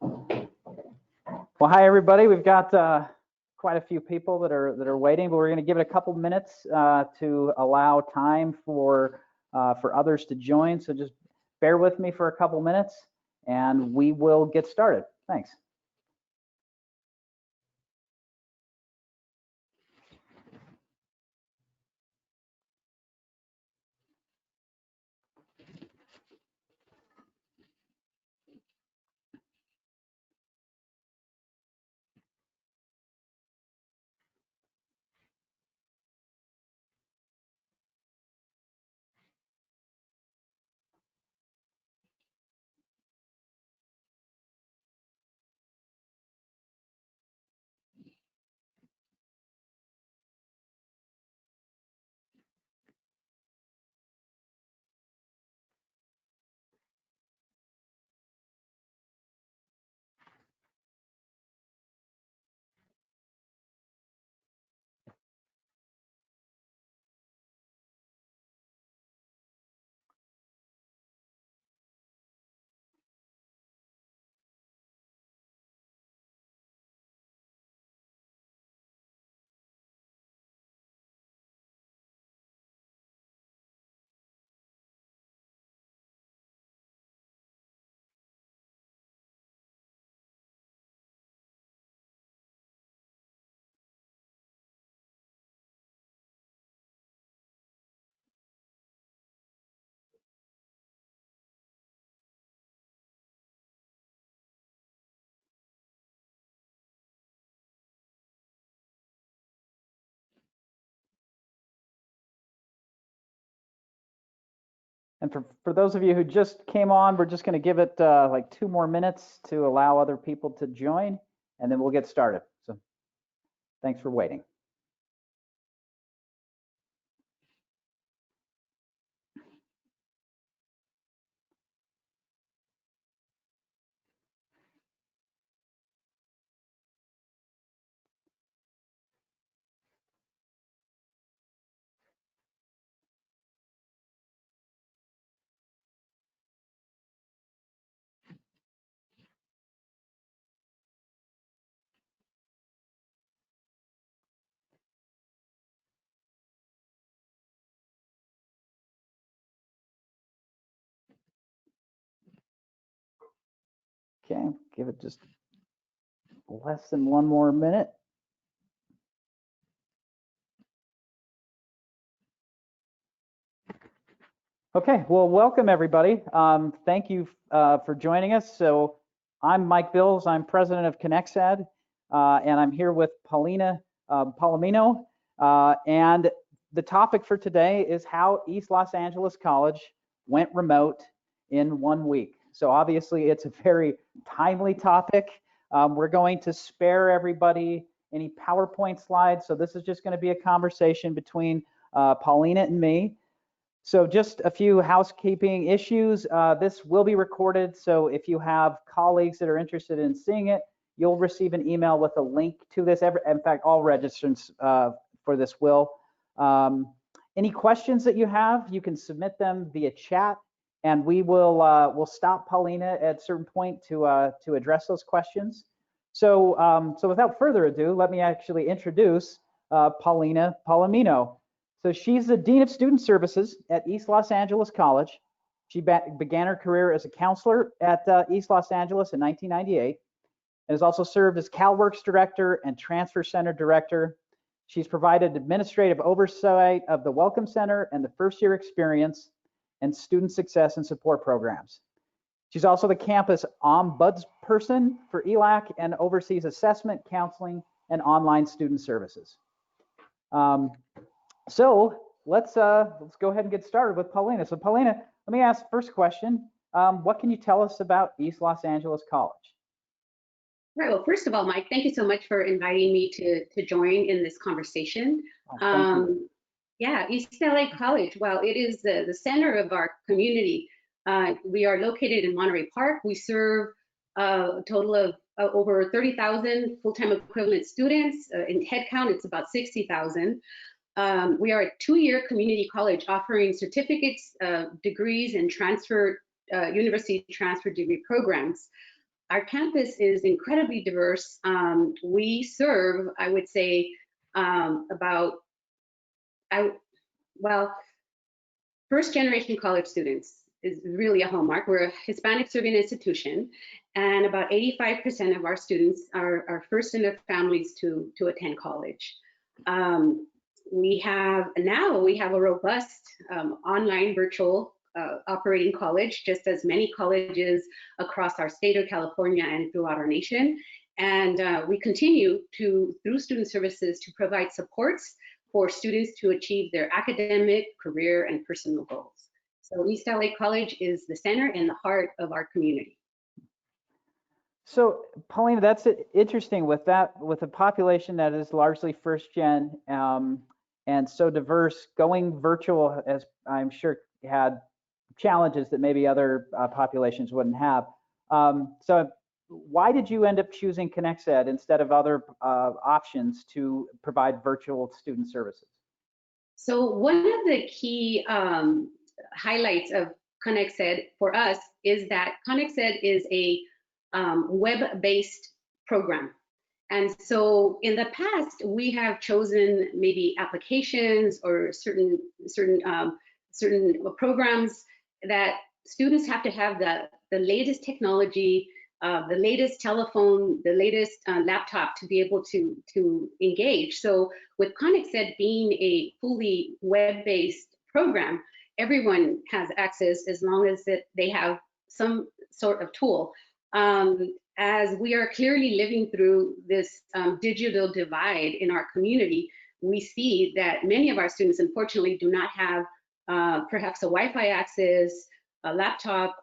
Well, hi everybody. We've got quite a few people that are waiting, but we're going to give it a couple minutes to allow time for others to join. So just bear with me for a couple minutes, and we will get started. Thanks. And for those of you who just came on, we're just going to give it like 2 more minutes to allow other people to join, and then we'll get started. So thanks for waiting. Okay, give it just less than 1 more minute. Okay, well, welcome everybody. Thank you for joining us. So I'm Mike Bills, I'm president of ConexED, and I'm here with Paulina Palomino. And the topic for today is how East Los Angeles College went remote in 1 week. So obviously it's a very timely topic. We're going to spare everybody any PowerPoint slides. So this is just going to be a conversation between Paulina and me. So just a few housekeeping issues. This will be recorded, so if you have colleagues that are interested in seeing it, you'll receive an email with a link to this. In fact, all registrants for this will. Any questions that you have, you can submit them via chat, and we will we'll stop Paulina at a certain point to address those questions. So so without further ado, let me actually introduce Paulina Palomino. So she's the Dean of Student Services at East Los Angeles College. She began her career as a counselor at East Los Angeles in 1998 and has also served as CalWorks Director and Transfer Center Director. She's provided administrative oversight of the Welcome Center and the First Year Experience and Student Success and Support programs. She's also the campus ombudsperson for ELAC and oversees assessment, counseling, and online student services. So let's go ahead and get started with Paulina. So Paulina, let me ask the first question. What can you tell us about East Los Angeles College? Right. Well, first of all, Mike, thank you so much for inviting me to join in this conversation. Yeah, East LA College. Well, it is the center of our community. We are located in Monterey Park. We serve a total of over 30,000 full-time equivalent students. In headcount, it's about 60,000. We are a 2-year community college offering certificates, degrees, and university transfer degree programs. our campus is incredibly diverse. We serve, I would say, well, first generation college students is really a hallmark. We're a Hispanic serving institution, and about 85% of our students are first in their families to attend college. We have a robust online virtual operating college, just as many colleges across our state of California and throughout our nation. And we continue through Student Services, to provide supports for students to achieve their academic, career, and personal goals. So East LA College is the center and the heart of our community. So Paulina, that's interesting with a population that is largely first gen and so diverse. Going virtual, as I'm sure, had challenges that maybe other populations wouldn't have. So why did you end up choosing ConexED instead of other options to provide virtual student services? So one of the key highlights of ConexED for us is that ConexED is a web-based program. And so in the past, we have chosen maybe applications or certain programs that students have to have the latest technology, the latest telephone, the latest laptop to be able to engage. So with ConexED being a fully web-based program, everyone has access as long as they have some sort of tool. As we are clearly living through this digital divide in our community, we see that many of our students, unfortunately, do not have perhaps a Wi-Fi access, a laptop,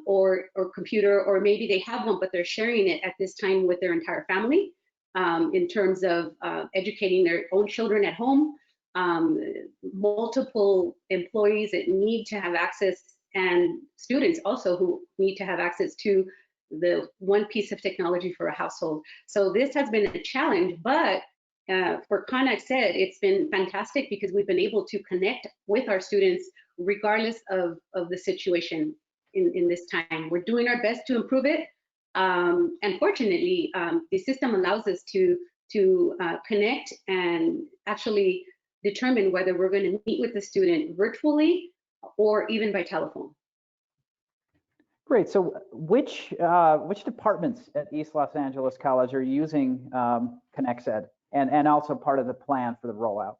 or computer, or maybe they have one, but they're sharing it at this time with their entire family in terms of educating their own children at home, multiple employees that need to have access, and students also who need to have access to the one piece of technology for a household. So this has been a challenge, but for ConexED, it's been fantastic because we've been able to connect with our students regardless of the situation in this time. We're doing our best to improve it. And fortunately, the system allows us to connect and actually determine whether we're going to meet with the student virtually or even by telephone. Great. So which departments at East Los Angeles College are using ConexED and also part of the plan for the rollout?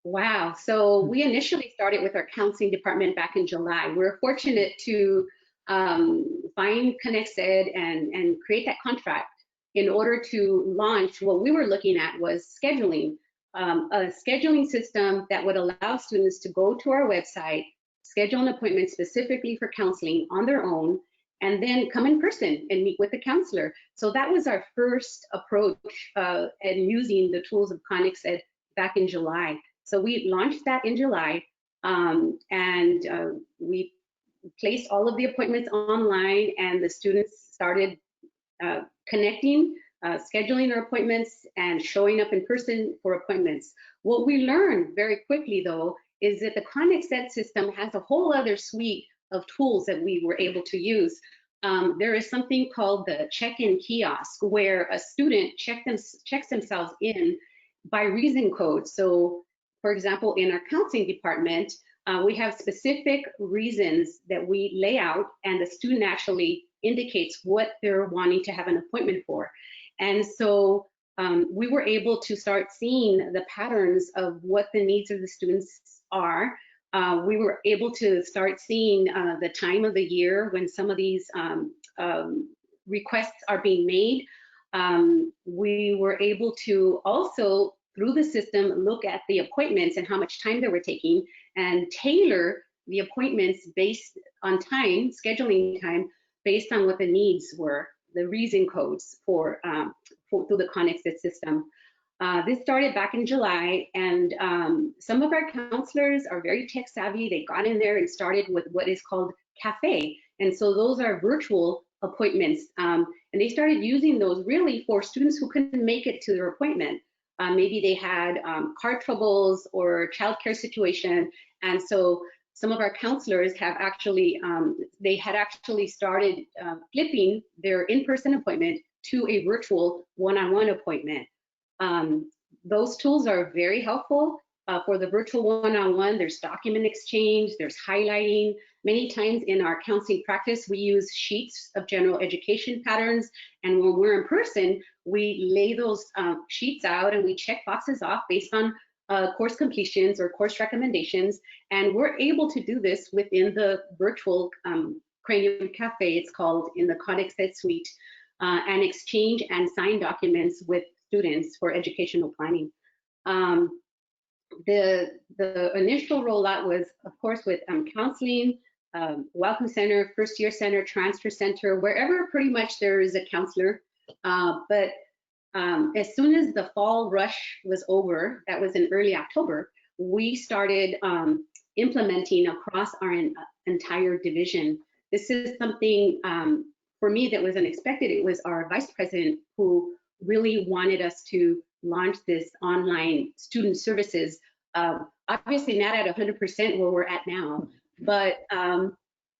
Wow. So we initially started with our counseling department back in July. We're fortunate to find ConexED and create that contract in order to launch. What we were looking at was scheduling, a scheduling system that would allow students to go to our website, schedule an appointment specifically for counseling on their own, and then come in person and meet with the counselor. So that was our first approach and using the tools of ConexED back in July. So we launched that in July, and we placed all of the appointments online, and the students started connecting, scheduling their appointments, and showing up in person for appointments. What we learned very quickly, though, is that the ConexED system has a whole other suite of tools that we were able to use. There is something called the check-in kiosk, where a student checks themselves in by reason code. So, for example, in our counseling department, we have specific reasons that we lay out, and the student actually indicates what they're wanting to have an appointment for. And so we were able to start seeing the patterns of what the needs of the students are. We were able to start seeing the time of the year when some of these requests are being made. We were able to also, through the system, look at the appointments and how much time they were taking and tailor the appointments based on time, scheduling time, based on what the needs were, the reason codes for through the ConexED system. This started back in July, and some of our counselors are very tech savvy. They got in there and started with what is called Cafe. And so those are virtual appointments. And they started using those really for students who couldn't make it to their appointment. Maybe they had car troubles or childcare situation. And so some of our counselors have actually, they had actually started flipping their in-person appointment to a virtual one-on-one appointment. Those tools are very helpful. For the virtual one-on-one, there's document exchange, there's highlighting. Many times in our counseling practice, we use sheets of general education patterns. And when we're in person, we lay those sheets out and we check boxes off based on course completions or course recommendations. And we're able to do this within the virtual Cranium Cafe, it's called, in the ConexED suite, and exchange and sign documents with students for educational planning. The initial rollout was, of course, with counseling, Welcome Center, First Year Center, Transfer Center, wherever pretty much there is a counselor. But as soon as the fall rush was over, that was in early October, we started implementing across our entire division. This is something for me that was unexpected. It was our vice president who really wanted us to launch this online student services. Obviously not at 100% where we're at now, but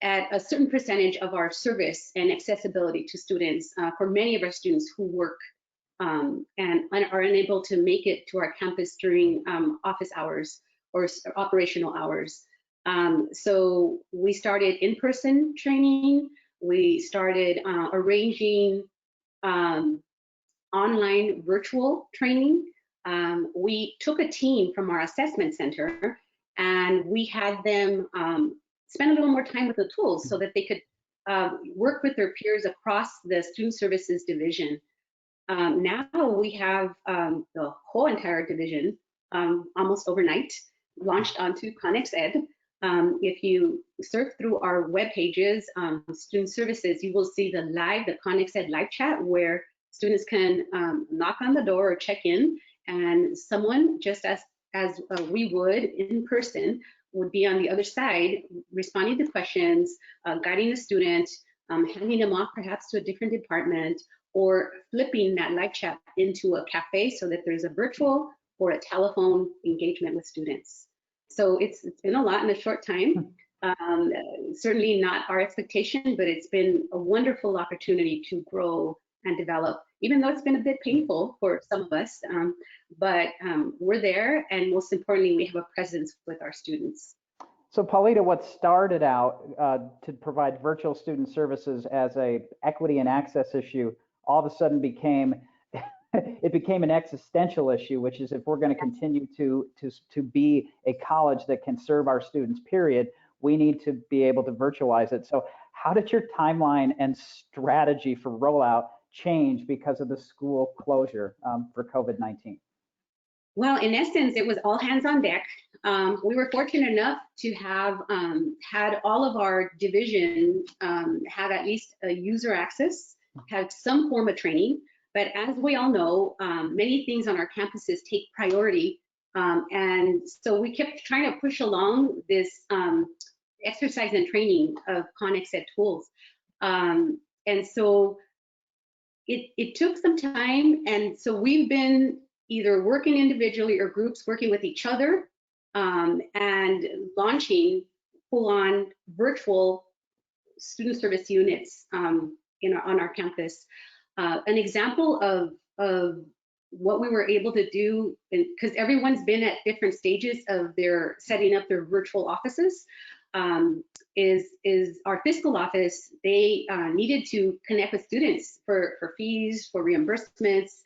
at a certain percentage of our service and accessibility to students for many of our students who work and are unable to make it to our campus during office hours or operational hours. So we started in-person training. We started arranging online virtual training. We took a team from our assessment center and we had them spend a little more time with the tools so that they could work with their peers across the Student Services division. Now we have the whole entire division almost overnight launched onto ConexED. If you surf through our web pages, Student Services, you will see the ConexED live chat where students can knock on the door or check in, and someone, just as we would in person, would be on the other side responding to questions, guiding the student, handing them off perhaps to a different department, or flipping that live chat into a cafe so that there's a virtual or a telephone engagement with students. So it's been a lot in a short time. Certainly not our expectation, but it's been a wonderful opportunity to grow and develop, even though it's been a bit painful for some of us, but we're there, and most importantly, we have a presence with our students. So Paulina, what started out to provide virtual student services as a equity and access issue, all of a sudden became an existential issue, which is if we're going to continue to be a college that can serve our students, period, we need to be able to virtualize it. So how did your timeline and strategy for rollout change because of the school closure for COVID-19? Well, in essence, it was all hands on deck. We were fortunate enough to have had all of our division have at least a user access, have some form of training. But as we all know, many things on our campuses take priority. And so we kept trying to push along this exercise and training of ConexED tools. And so it took some time. And so we've been either working individually or groups working with each other and launching full-on virtual student service units on our campus. An example of what we were able to do, because everyone's been at different stages of their setting up their virtual offices, is our fiscal office. They needed to connect with students for fees, for reimbursements.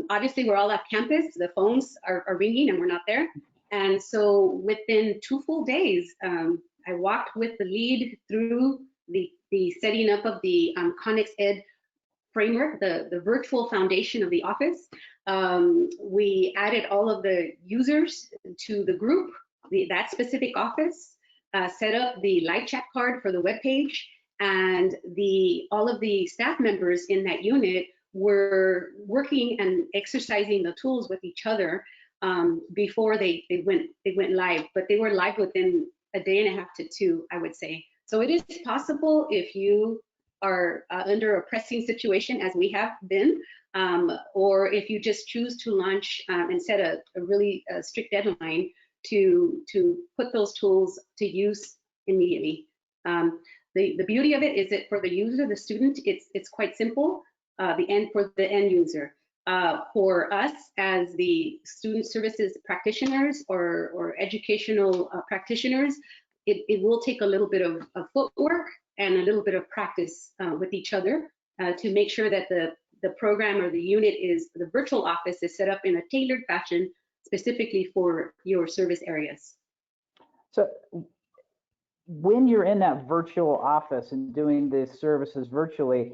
Obviously, we're all off campus. The phones are ringing and we're not there. And so within 2 full days, I walked with the lead through the setting up of the ConexED framework, the virtual foundation of the office. We added all of the users to the group, that specific office, set up the live chat card for the web page, and all of the staff members in that unit were working and exercising the tools with each other before they went live. But they were live within a day and a half to 2, I would say. So it is possible if you are under a pressing situation, as we have been, or if you just choose to launch and set a really strict deadline, to put those tools to use immediately. The beauty of it is that for the user, the student, it's quite simple. For the end user. For us as the student services practitioners or educational practitioners, it will take a little bit of footwork and a little bit of practice with each other to make sure that the program or the unit the virtual office is set up in a tailored fashion specifically for your service areas. So when you're in that virtual office and doing the services virtually,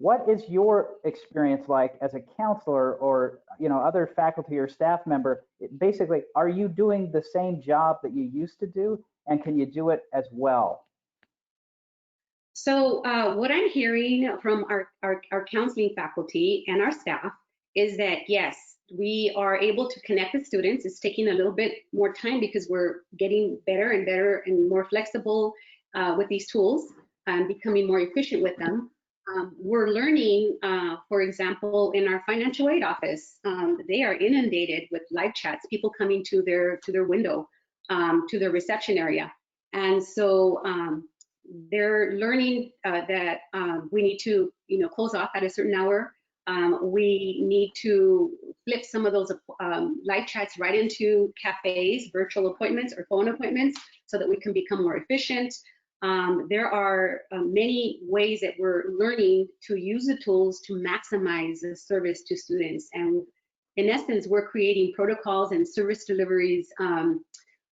what is your experience like as a counselor or other faculty or staff member? Basically, are you doing the same job that you used to do, and can you do it as well? So what I'm hearing from our counseling faculty and our staff is that, yes, we are able to connect with students. It's taking a little bit more time because we're getting better and better and more flexible with these tools and becoming more efficient with them. We're learning, for example, in our financial aid office, they are inundated with live chats, people coming to their window, to their reception area. And so they're learning that we need to, close off at a certain hour. We need to flip some of those live chats right into cafes, virtual appointments or phone appointments so that we can become more efficient. There are many ways that we're learning to use the tools to maximize the service to students. And in essence, we're creating protocols and service deliveries that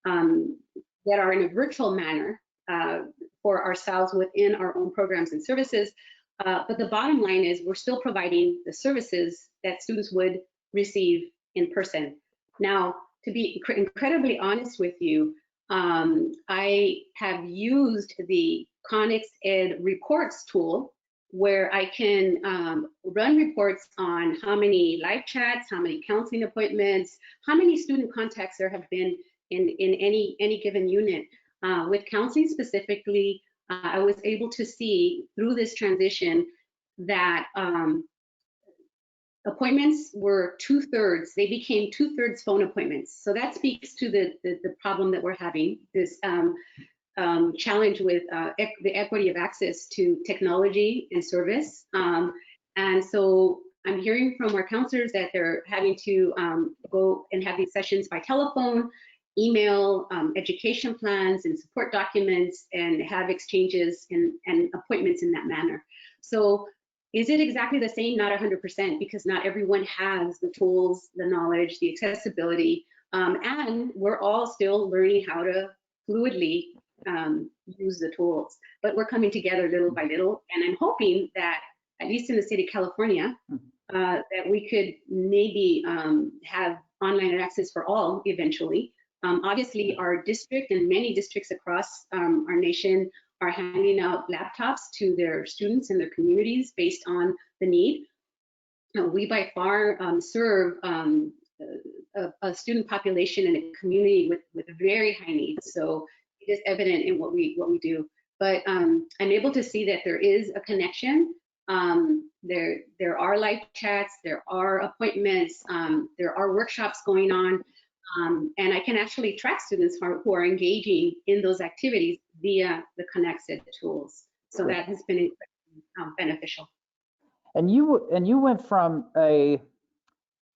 are in a virtual manner for ourselves within our own programs and services. But the bottom line is we're still providing the services that students would receive in person. Now, to be incredibly honest with you, I have used the ConexED reports tool where I can run reports on how many live chats, how many counseling appointments, how many student contacts there have been in any given unit. With counseling specifically, I was able to see through this transition that appointments were 2/3, they became 2/3 phone appointments. So that speaks to the problem that we're having, this challenge with the equity of access to technology and service. And so I'm hearing from our counselors that they're having to go and have these sessions by telephone, email, education plans and support documents, and have exchanges and appointments in that manner. So is it exactly the same? Not 100%, because not everyone has the tools, the knowledge, the accessibility, and we're all still learning how to fluidly use the tools. But we're coming together little by little, and I'm hoping that, at least in the state of California, that we could maybe have online access for all eventually. Obviously, our district and many districts across our nation are handing out laptops to their students and their communities based on the need. We by far serve a student population and a community with very high needs. So it is evident in what we do. But I'm able to see that there is a connection. There are live chats, there are appointments, there are workshops going on. And I can actually track students who are engaging in those activities via the ConexED tools. So that has been beneficial. And you went from a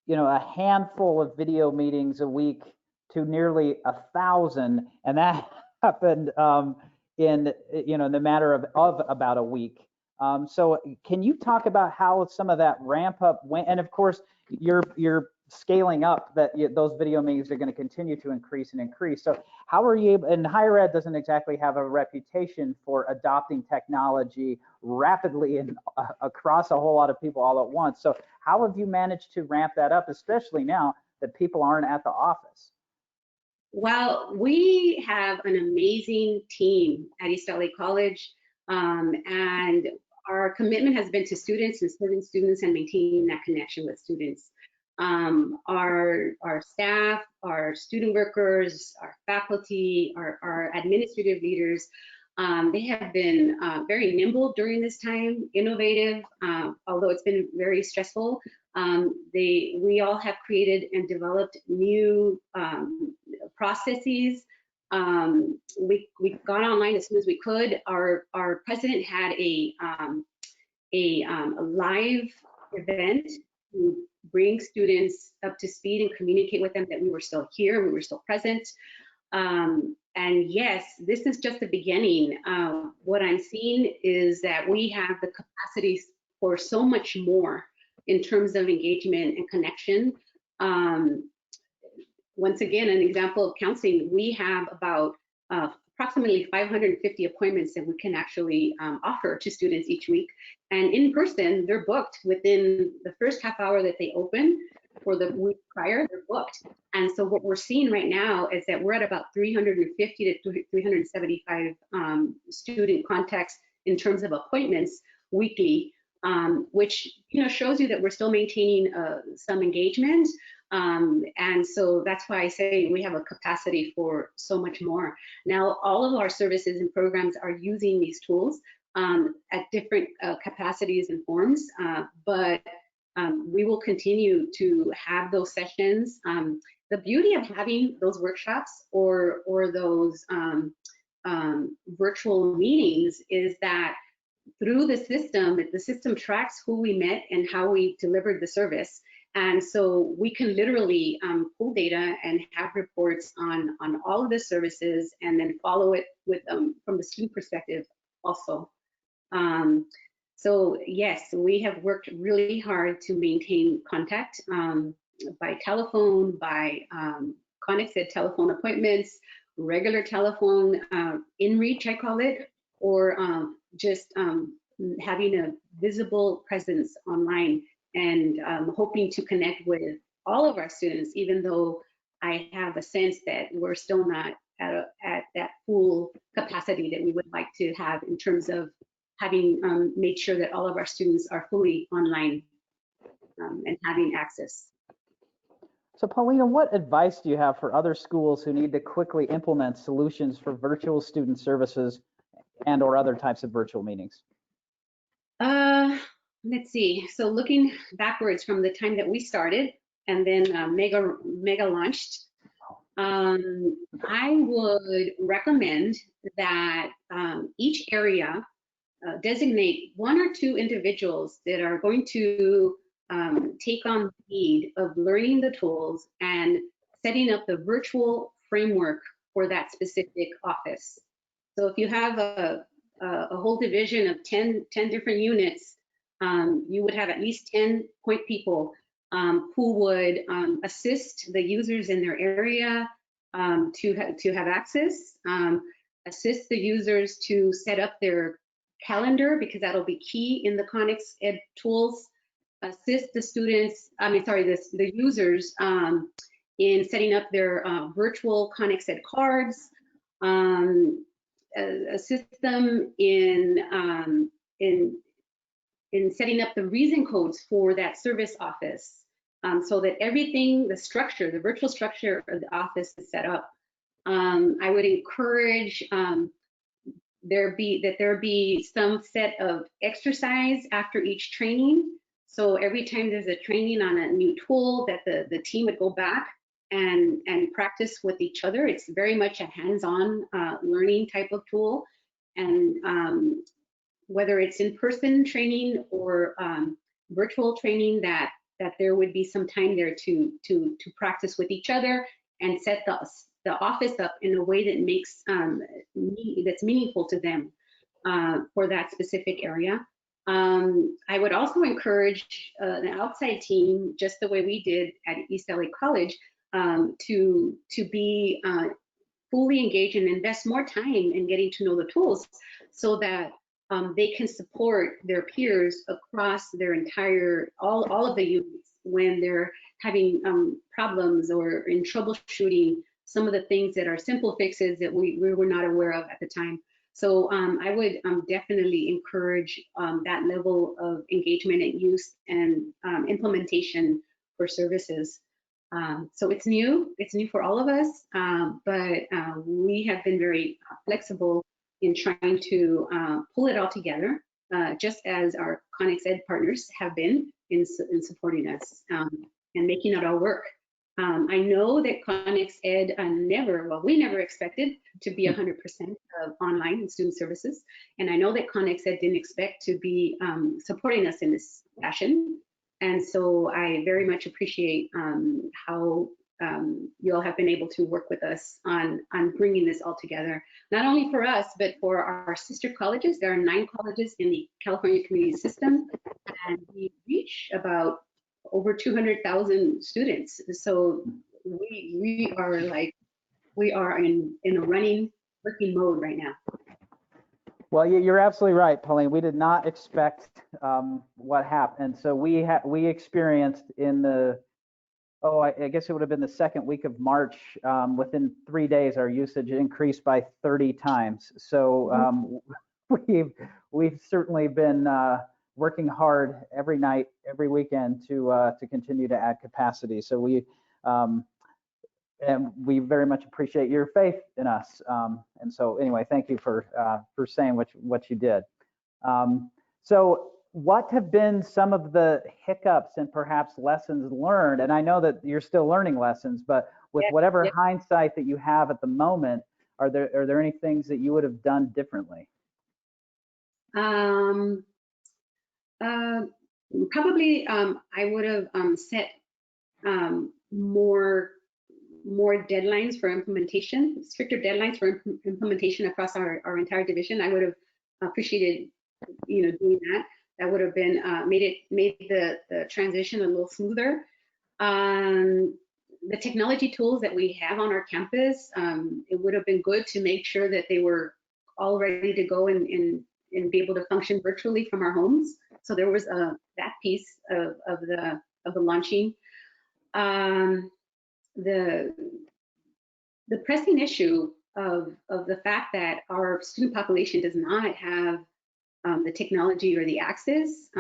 handful of video meetings a week to nearly 1,000, and that happened in the matter of about a week. So can you talk about how some of that ramp up went? And of course, you're scaling up that those video meetings are going to continue to increase and increase. So how are you able, and higher ed doesn't exactly have a reputation for adopting technology rapidly and across a whole lot of people all at once. So how have you managed to ramp that up, especially now that people aren't at the office? Well, we have an amazing team at East LA College, and our commitment has been to students and serving students and maintaining that connection with students. Our staff, our student workers, our faculty, our administrative leaders, they have been very nimble during this time, innovative, although it's been very stressful. We all have created and developed new processes. We've gone online as soon as we could. Our president had a live event to bring students up to speed and communicate with them that we were still here, we were still present. And yes, this is just the beginning. What I'm seeing is that we have the capacities for so much more in terms of engagement and connection. Once again, an example of counseling, we have about approximately 550 appointments that we can actually offer to students each week. And in person, they're booked within the first half hour that they open. For the week prior, they're booked. And so what we're seeing right now is that we're at about 350 to 375 student contacts in terms of appointments weekly, which shows you that we're still maintaining some engagement. And so that's why I say we have a capacity for so much more. Now, all of our services and programs are using these tools at different capacities and forms, but we will continue to have those sessions. The beauty of having those workshops or those virtual meetings is that through the system tracks who we met and how we delivered the service. And so we can literally pull data and have reports on all of the services and then follow it with from the student perspective also. So yes, we have worked really hard to maintain contact by telephone, by ConexED telephone appointments, regular telephone, in reach I call it, or just having a visible presence online and hoping to connect with all of our students, even though I have a sense that we're still not at that full capacity that we would like to have in terms of having made sure that all of our students are fully online and having access. So Paulina, what advice do you have for other schools who need to quickly implement solutions for virtual student services and or other types of virtual meetings? Let's see. So looking backwards from the time that we started and then Mega launched, I would recommend that each area designate 1 or 2 individuals that are going to take on the lead of learning the tools and setting up the virtual framework for that specific office. So if you have a whole division of 10 different units, you would have at least 10 point people who would assist the users in their area to have access, assist the users to set up their calendar, because that'll be key in the ConexED tools, assist the students, the users in setting up their virtual ConexED cards, assist them in setting up the reason codes for that service office, so that everything, the virtual structure of the office is set up. I would encourage there be some set of exercise after each training. So every time there's a training on a new tool, that the team would go back and practice with each other. It's very much a hands-on learning type of tool. And whether it's in-person training or virtual training, that there would be some time there to practice with each other and set the office up in a way that makes that's meaningful to them for that specific area. I would also encourage the outside team, just the way we did at East LA College, to be fully engaged and invest more time in getting to know the tools, so that they can support their peers across their entire, all of the units when they're having problems or in troubleshooting some of the things that are simple fixes that we were not aware of at the time. So I would definitely encourage that level of engagement and use and implementation for services. So it's new for all of us, but we have been very flexible in trying to pull it all together, just as our ConexED partners have been in supporting us and making it all work. I know that ConexED we never expected to be 100% of online and student services. And I know that ConexED didn't expect to be supporting us in this fashion. And so I very much appreciate how you all have been able to work with us on bringing this all together, not only for us, but for our sister colleges. There are 9 colleges in the California community system, and we reach about over 200,000 students. So we are in a working mode right now. Well, you're absolutely right, Pauline. We did not expect what happened. So we experienced in the, I guess it would have been the second week of March, within 3 days, our usage increased by 30 times. So we've certainly been working hard every night, every weekend to continue to add capacity. So and we very much appreciate your faith in us. And so anyway, thank you for saying what you did. So what have been some of the hiccups and perhaps lessons learned? And I know that you're still learning lessons, but with whatever hindsight that you have at the moment, are there any things that you would have done differently? Probably I would have set more deadlines for implementation, stricter deadlines for implementation across our entire division. I would have appreciated, doing that. That would have been made the transition a little smoother. The technology tools that we have on our campus, it would have been good to make sure that they were all ready to go and be able to function virtually from our homes. So there was that piece of the launching. The pressing issue of the fact that our student population does not have the technology or the access,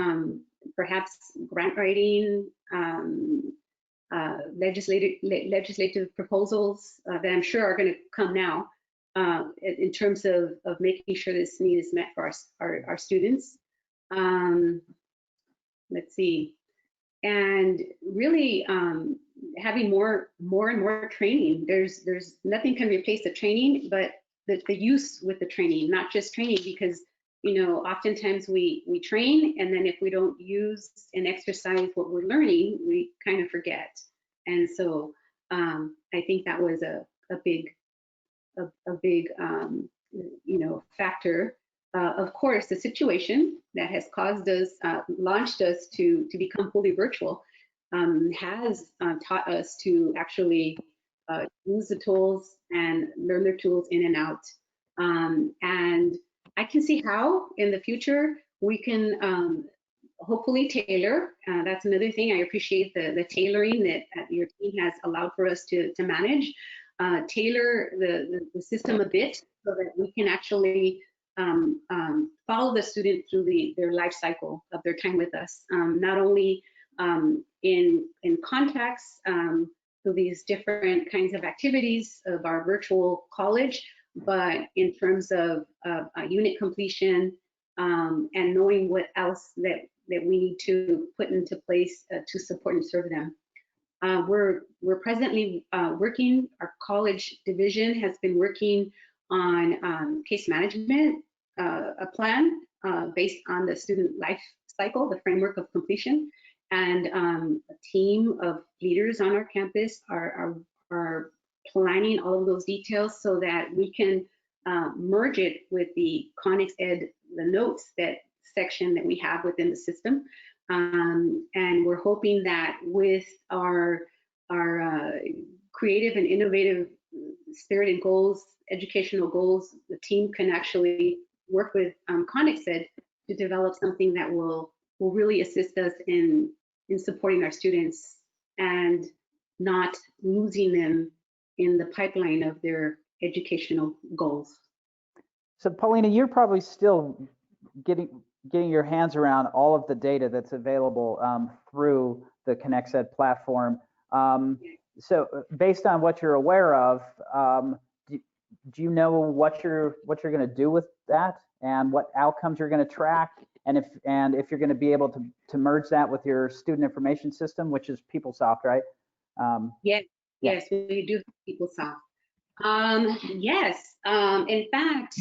perhaps grant writing, legislative proposals that I'm sure are going to come now in terms of making sure this need is met for our students. Let's see, and really having more and more training. There's nothing can replace the training, but the use with the training, not just training, because oftentimes we train, and then if we don't use and exercise what we're learning, we kind of forget. And so I think that was a big factor. Of course, the situation that has caused us, launched us to become fully virtual, has taught us to actually use the tools and learn their tools in and out. And I can see how in the future we can hopefully tailor. That's another thing. I appreciate the tailoring that your team has allowed for us to manage. Tailor the system a bit so that we can actually follow the student through their life cycle of their time with us, not only in contacts through these different kinds of activities of our virtual college, but in terms of unit completion and knowing what else that we need to put into place to support and serve them. We're presently working, our college division has been working on case management, a plan based on the student life cycle, the framework of completion, and a team of leaders on our campus are planning all of those details so that we can merge it with the ConexED, the notes section that we have within the system. And we're hoping that with our creative and innovative spirit and goals, educational goals, the team can actually work with ConexED to develop something that will really assist us in supporting our students and not losing them in the pipeline of their educational goals. So Paulina, you're probably still getting your hands around all of the data that's available through the ConexED platform. So based on what you're aware of, do you know what you're going to do with that and what outcomes you're going to track, and if you're going to be able to merge that with your student information system, which is PeopleSoft, right? Yes, Yeah. yes, we do have PeopleSoft. Yes, in fact,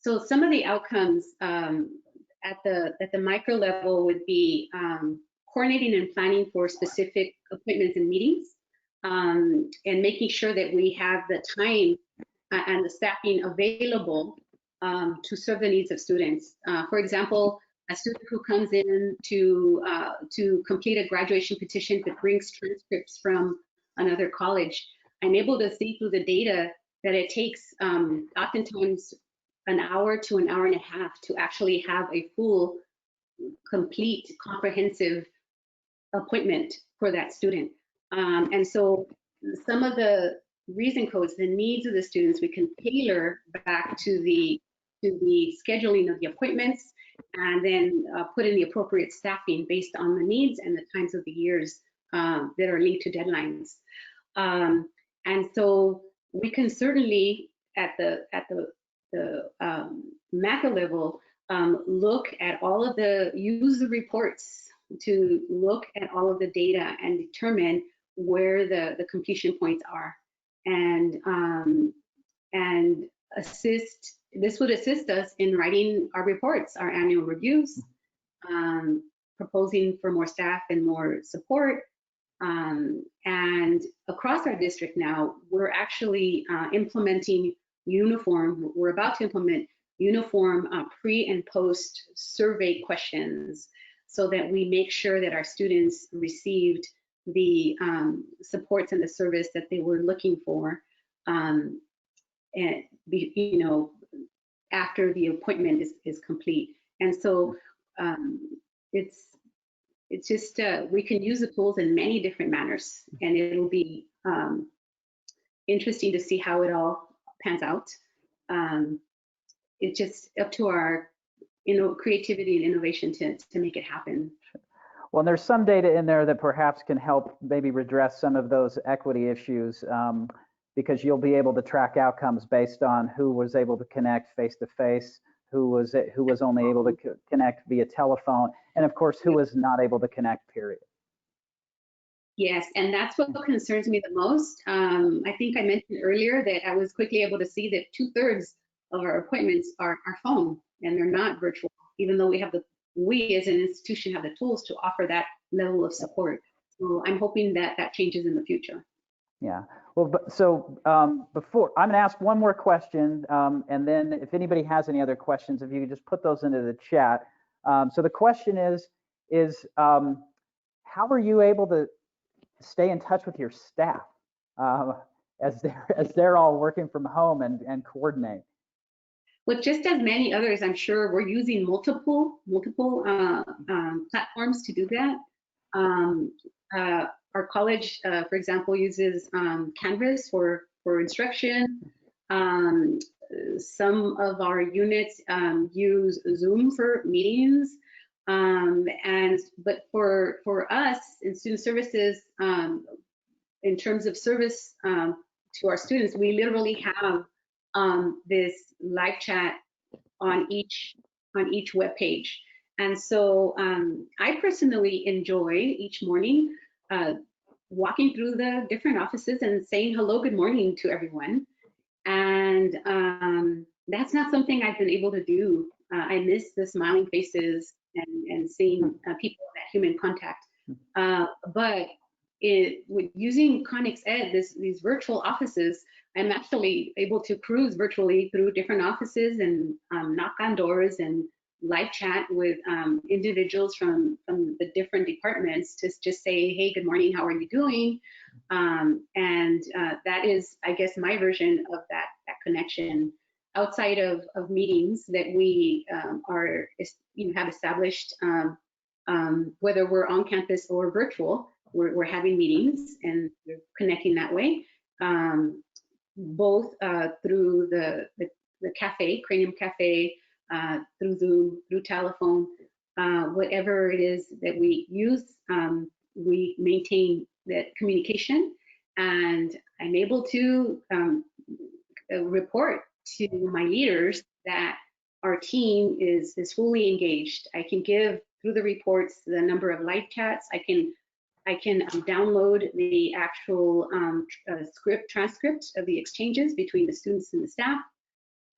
so some of the outcomes at the micro level would be coordinating and planning for specific appointments and meetings, and making sure that we have the time and the staffing available to serve the needs of students. For example, a student who comes in to complete a graduation petition that brings transcripts from another college, I'm able to see through the data that it takes oftentimes an hour to an hour and a half to actually have a full, complete, comprehensive appointment for that student. And so some of the reason codes, the needs of the students, we can tailor back to the scheduling of the appointments, and then put in the appropriate staffing based on the needs and the times of the years that are linked to deadlines. And so we can certainly at the macro level look at all of use the reports to look at all of the data and determine where the completion points are, and assist. This would assist us in writing our reports, our annual reviews, proposing for more staff and more support. And across our district now, we're actually implementing uniform. We're about to implement uniform pre and post survey questions so that we make sure that our students received the supports and the service that they were looking for, and after the appointment is complete. And so it's just we can use the tools in many different manners, and it'll be interesting to see how it all pans out. It's just up to our creativity and innovation to make it happen. Well, there's some data in there that perhaps can help maybe redress some of those equity issues, because you'll be able to track outcomes based on who was able to connect face-to-face, who was only able to connect via telephone, and of course, who was not able to connect, period. Yes, and that's what concerns me the most. I think I mentioned earlier that I was quickly able to see that 2/3 of our appointments are phone, and they're not virtual, even though we as an institution have the tools to offer that level of support. So I'm hoping that changes in the future. Yeah. Well, before I'm going to ask one more question, and then if anybody has any other questions, if you could just put those into the chat. So the question is how are you able to stay in touch with your staff as they're all working from home and coordinate? Well, just as many others, I'm sure we're using multiple platforms to do that. Our college, for example, uses Canvas for instruction. Some of our units use Zoom for meetings. But for us in student services, in terms of service to our students, we literally have this live chat on each web page. And so I personally enjoy each morning walking through the different offices and saying hello, good morning to everyone. And that's not something I've been able to do. I miss the smiling faces and seeing people in that human contact. But with using ConexED, these virtual offices, I'm actually able to cruise virtually through different offices and knock on doors and live chat with individuals from the different departments to just say, hey, good morning, how are you doing? And that is, I guess, my version of that connection outside of meetings that we have established, whether we're on campus or virtual, we're having meetings and we're connecting that way, both through the cafe, Cranium Cafe, through Zoom, through telephone, whatever it is that we use, we maintain that communication, and I'm able to report to my leaders that our team is fully engaged. I can give through the reports the number of live chats. I can I can download the actual transcript of the exchanges between the students and the staff.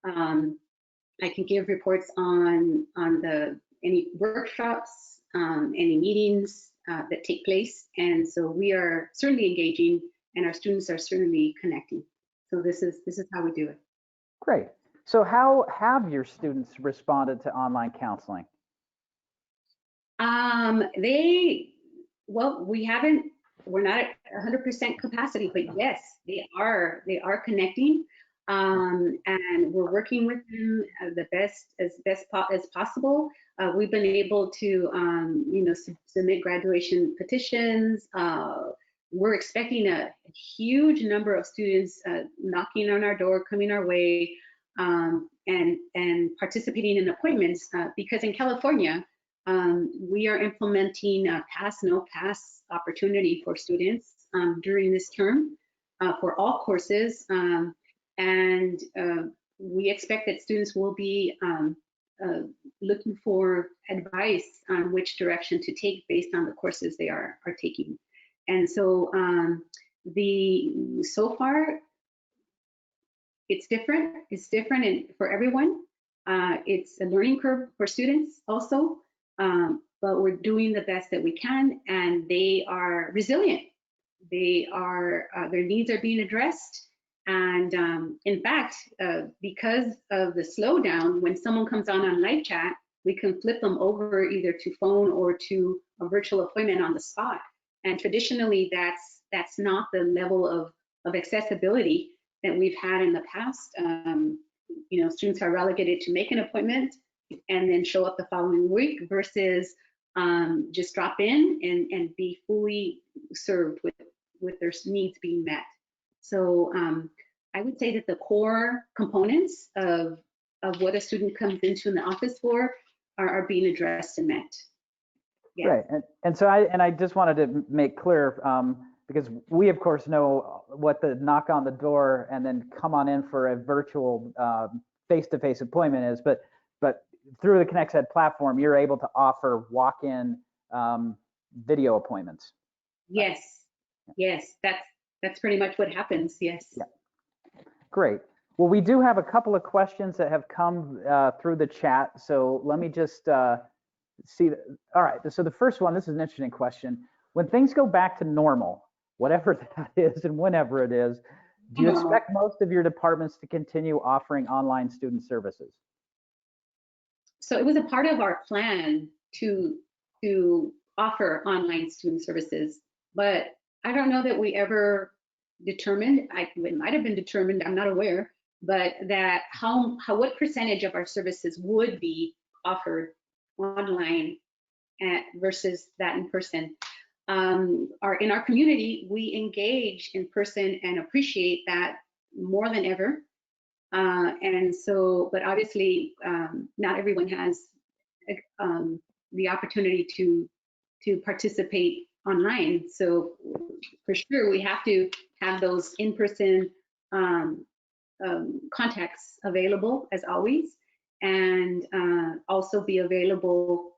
I can give reports on any workshops, any meetings that take place, and so we are certainly engaging, and our students are certainly connecting. So this is how we do it. Great. So how have your students responded to online counseling? We're not at 100% capacity, but yes, they are connecting, and we're working with them as best possible. We've been able to, submit graduation petitions. We're expecting a huge number of students knocking on our door, coming our way, and participating in appointments, because in California, we are implementing a pass, no pass opportunity for students during this term for all courses. And we expect that students will be looking for advice on which direction to take based on the courses they are taking. And so so far, it's different. It's different for everyone. It's a learning curve for students also. But we're doing the best that we can, and they are resilient. They are, their needs are being addressed. And in fact, because of the slowdown, when someone comes on live chat, we can flip them over either to phone or to a virtual appointment on the spot. And traditionally, that's not the level of accessibility that we've had in the past. Students are relegated to make an appointment and then show up the following week versus just drop in and be fully served with their needs being met. So I would say that the core components of what a student comes into in the office for are being addressed and met. Yes. Right, and so I just wanted to make clear, because we of course know what the knock on the door and then come on in for a virtual face-to-face appointment is, but through the ConexED platform, you're able to offer walk-in video appointments. Yes, yes, that's pretty much what happens. Yes. Yeah. Great. Well, we do have a couple of questions that have come through the chat, so let me just see. All right. So the first one, this is an interesting question. When things go back to normal, whatever that is and whenever it is, do you expect most of your departments to continue offering online student services? So it was a part of our plan to offer online student services, but I don't know that we ever determined, it might have been determined, I'm not aware, but that what percentage of our services would be offered online versus that in person. In our community, we engage in person and appreciate that more than ever. And so, but obviously, not everyone has the opportunity to participate online. So for sure, we have to have those in-person contacts available as always, and also be available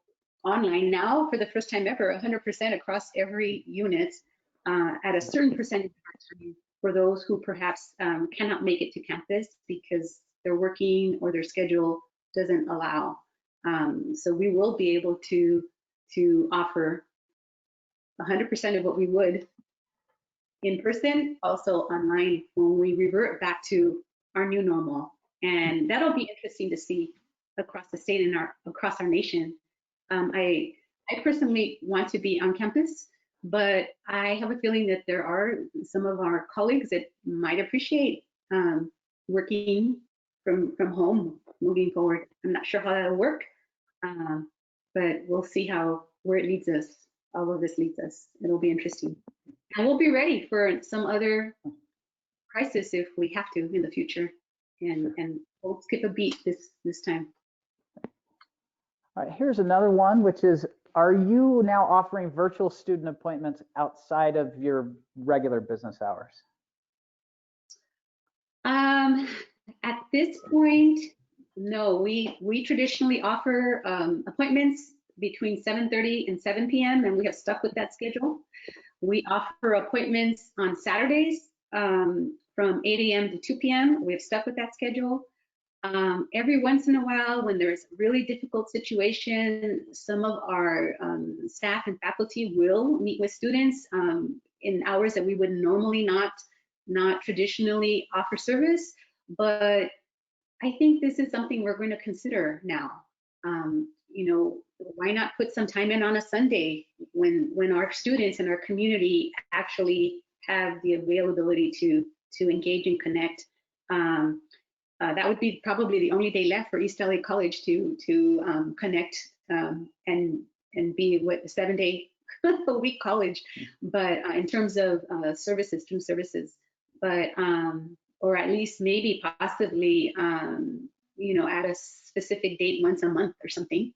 online now for the first time ever, 100% across every unit at a certain percentage of time for those who perhaps cannot make it to campus because they're working or their schedule doesn't allow. So we will be able to offer 100% of what we would in person, also online when we revert back to our new normal. And that'll be interesting to see across the state and across our nation. I personally want to be on campus, but I have a feeling that there are some of our colleagues that might appreciate working from home moving forward. I'm not sure how that'll work, but we'll see where it leads us. All of this leads us. It'll be interesting. And we'll be ready for some other crisis if we have to in the future, and we'll skip a beat this time. All right, here's another one, which is, are you now offering virtual student appointments outside of your regular business hours? At this point, no. We traditionally offer appointments between 7:30 and 7 p.m. and we have stuck with that schedule. We offer appointments on Saturdays from 8 a.m. to 2 p.m. We have stuck with that schedule. Every once in a while, when there's a really difficult situation, some of our staff and faculty will meet with students in hours that we would normally not traditionally offer service. But I think this is something we're going to consider now. You know, why not put some time in on a Sunday when our students and our community actually have the availability to engage and connect? That would be probably the only day left for East LA College to connect and be what a 7-day a week college. But in terms of services, student services, but or at least maybe possibly you know, at a specific date once a month or something,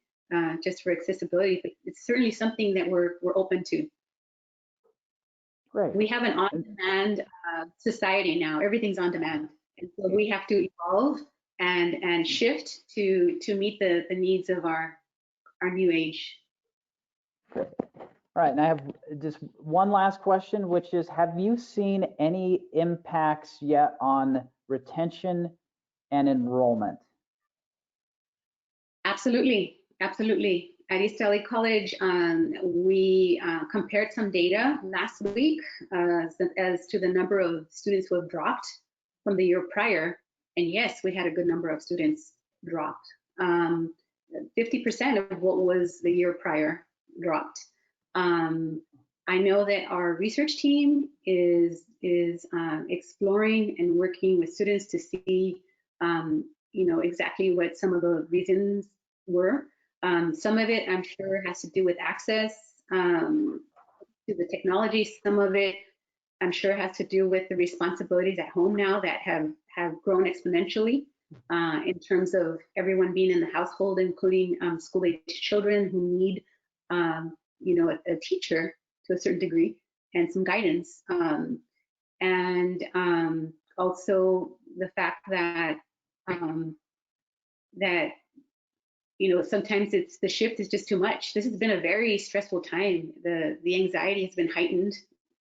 just for accessibility. But it's certainly something that we're open to. Great. We have an on-demand society now. Everything's on demand. And so we have to evolve and shift to meet the needs of our new age. Great. All right, and I have just one last question, which is, have you seen any impacts yet on retention and enrollment? Absolutely, absolutely. At East LA College, we compared some data last week as to the number of students who have dropped from the year prior. And yes, we had a good number of students dropped. 50% of what was the year prior dropped. I know that our research team is exploring and working with students to see, you know, exactly what some of the reasons were. Some of it, I'm sure, has to do with access to the technology. Some of it, I'm sure, has to do with the responsibilities at home now that have grown exponentially in terms of everyone being in the household, including school-age children who need, you know, a teacher to a certain degree and some guidance. And also the fact that you know, sometimes the shift is just too much. This has been a very stressful time. The anxiety has been heightened.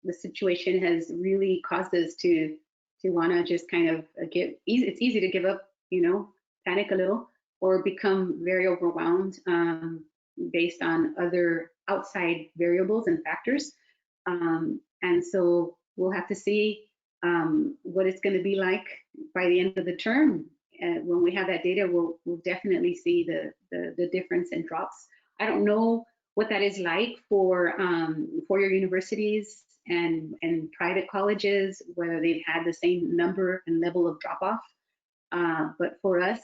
The situation has really caused us to want to just kind of it's easy to give up, you know, panic a little, or become very overwhelmed based on other outside variables and factors. And so we'll have to see what it's going to be like by the end of the term. When we have that data, we'll definitely see the difference in drops. I don't know what that is like for your universities and private colleges, whether they've had the same number and level of drop off. But for us,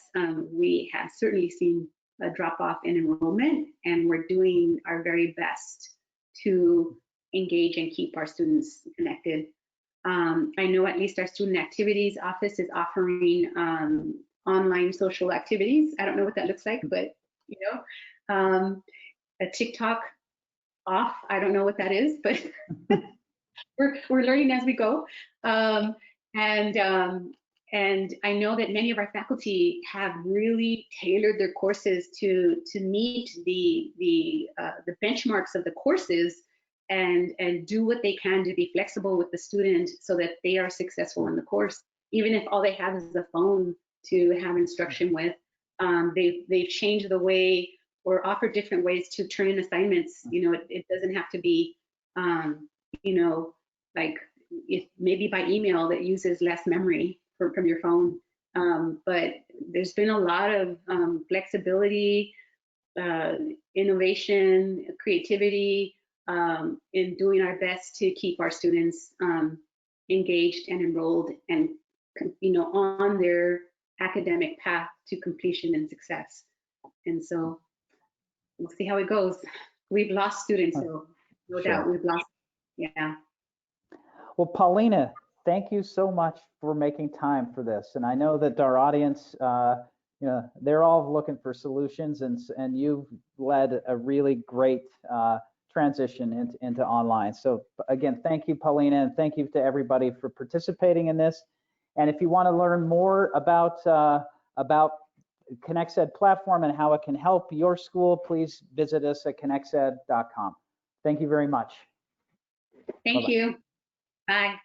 we have certainly seen a drop off in enrollment, and we're doing our very best to engage and keep our students connected. I know at least our student activities office is offering online social activities. I don't know what that looks like, but you know, a TikTok off. I don't know what that is, but we're learning as we go. And I know that many of our faculty have really tailored their courses to meet the benchmarks of the courses and do what they can to be flexible with the student so that they are successful in the course, even if all they have is a phone to have instruction with. They've changed the way or offer different ways to turn in assignments. You know, it doesn't have to be, you know, like maybe by email that uses less memory from your phone. But there's been a lot of flexibility, innovation, creativity in doing our best to keep our students engaged and enrolled and, you know, on their academic path to completion and success. And so we'll see how it goes. We've lost students, so no doubt we've lost. Yeah. Well, Paulina, thank you so much for making time for this. And I know that our audience, you know, they're all looking for solutions, and you've led a really great transition into online. So again, thank you, Paulina, and thank you to everybody for participating in this. And if you want to learn more about ConexED platform and how it can help your school, please visit us at conexed.com. Thank you very much. Thank Bye-bye. you. Bye.